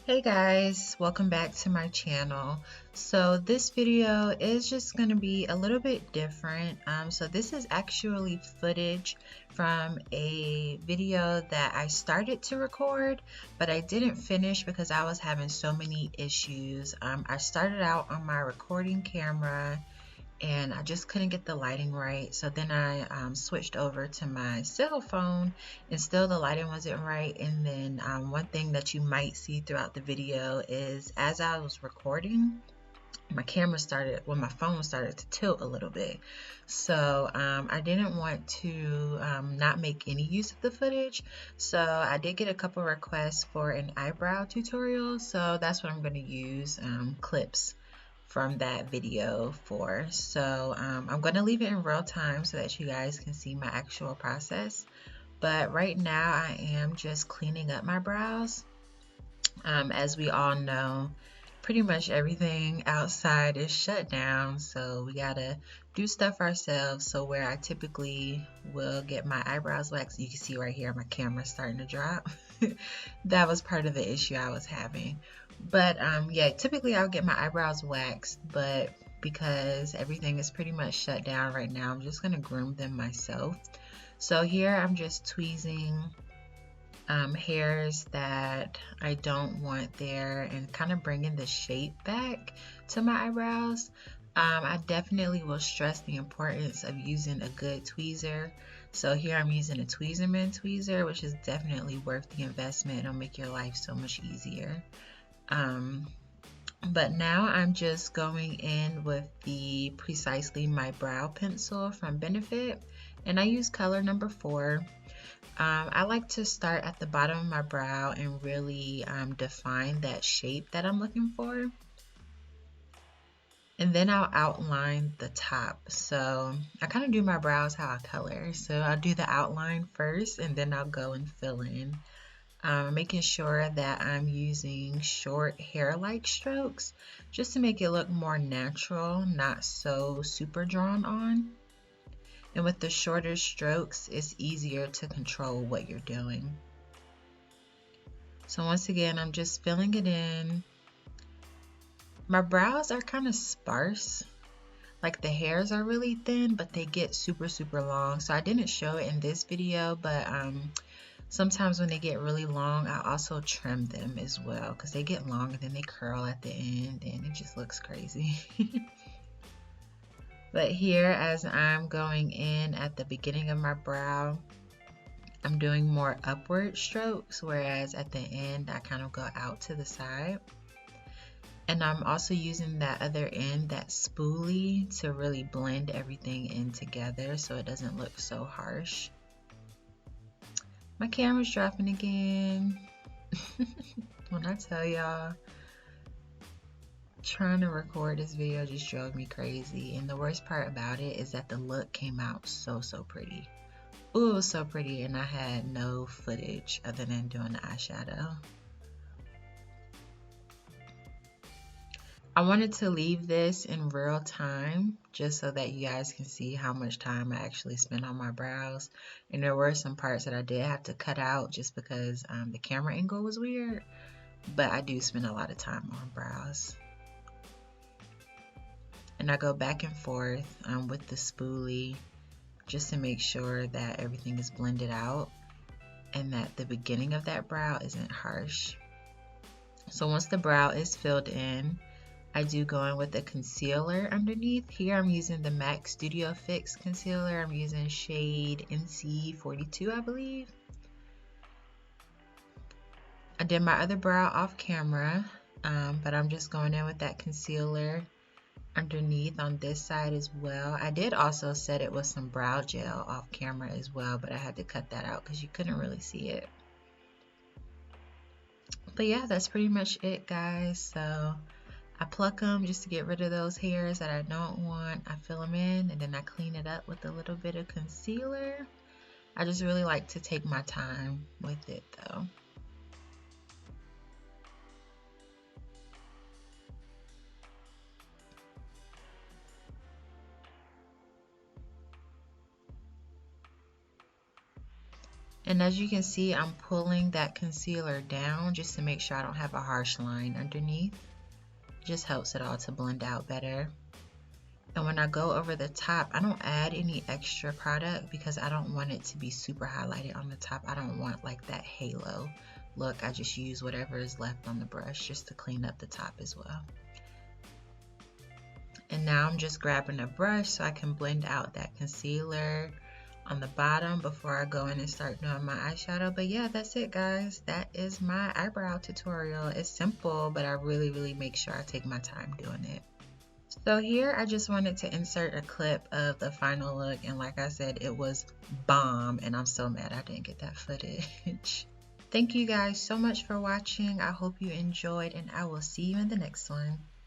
Hey guys, welcome back to my channel. So this video is just going to be a little bit different. So this is actually footage from a video that I started to record, but I didn't finish because I was having so many issues. I started out on my recording camera and I just couldn't get the lighting right. So then I switched over to my cell phone and still the lighting wasn't right. And then one thing that you might see throughout the video is as I was recording, my camera started, my phone started to tilt a little bit. So I didn't want to not make any use of the footage. So I did get a couple requests for an eyebrow tutorial. So that's what I'm going to use clips from that video for. So I'm going to leave it in real time so that you guys can see my actual process. But right now I am just cleaning up my brows. As we all know, pretty much everything outside is shut down, so we gotta do stuff ourselves. So where I typically will get my eyebrows waxed, you can see right here my camera's starting to drop. That was part of the issue I was having. But yeah, typically I'll get my eyebrows waxed, but because everything is pretty much shut down right now, I'm just gonna groom them myself. So here I'm just tweezing hairs that I don't want there and kind of bringing the shape back to my eyebrows. I definitely will stress the importance of using a good tweezer. So here I'm using a TWEEZERMAN tweezer, which is definitely worth the investment. It'll make your life so much easier. But now I'm just going in with the Precisely My Brow pencil from Benefit, and I use color number 4. I like to start at the bottom of my brow and really define that shape that I'm looking for. And then I'll outline the top. So I kind of do my brows how I color. So I'll do the outline first and then I'll go and fill in. Making sure that I'm using short hair-like strokes just to make it look more natural, not so super drawn on. And with the shorter strokes, it's easier to control what you're doing. So once again, I'm just filling it in. My brows are kind of sparse. Like the hairs are really thin, but they get super, super long. So I didn't show it in this video, but sometimes when they get really long, I also trim them as well because they get long and then they curl at the end and it just looks crazy. But here, as I'm going in at the beginning of my brow, I'm doing more upward strokes, whereas at the end, I kind of go out to the side. And I'm also using that other end, that spoolie, to really blend everything in together so it doesn't look so harsh. My camera's dropping again. When I tell y'all, trying to record this video just drove me crazy. And the worst part about it is that the look came out so pretty. Ooh, it was so pretty, and I had no footage other than doing the eyeshadow. I wanted to leave this in real time just so that you guys can see how much time I actually spent on my brows. And there were some parts that I did have to cut out just because the camera angle was weird. But I do spend a lot of time on brows. And I go back and forth with the spoolie just to make sure that everything is blended out and that the beginning of that brow isn't harsh. So once the brow is filled in, I do go in with a concealer underneath. Here I'm using the MAC Studio Fix concealer. I'm using shade NC42, I believe. I did my other brow off camera, but I'm just going in with that concealer underneath on this side as well. I did also set it with some brow gel off camera as well, but I had to cut that out because you couldn't really see it. But yeah, that's pretty much it, guys. So I pluck them just to get rid of those hairs that I don't want. I fill them in and then I clean it up with a little bit of concealer. I just really like to take my time with it though. And as you can see, I'm pulling that concealer down just to make sure I don't have a harsh line underneath. It just helps it all to blend out better. And when I go over the top, I don't add any extra product because I don't want it to be super highlighted on the top. I don't want like that halo look. I just use whatever is left on the brush just to clean up the top as well. And now I'm just grabbing a brush so I can blend out that concealer on the bottom before I go in and start doing my eyeshadow. But yeah, that's it guys. That is my eyebrow tutorial. It's simple, but I really make sure I take my time doing it. So here I just wanted to insert a clip of the final look, and like I said, it was bomb and I'm so mad I didn't get that footage. Thank you guys so much for watching. I hope you enjoyed and I will see you in the next one.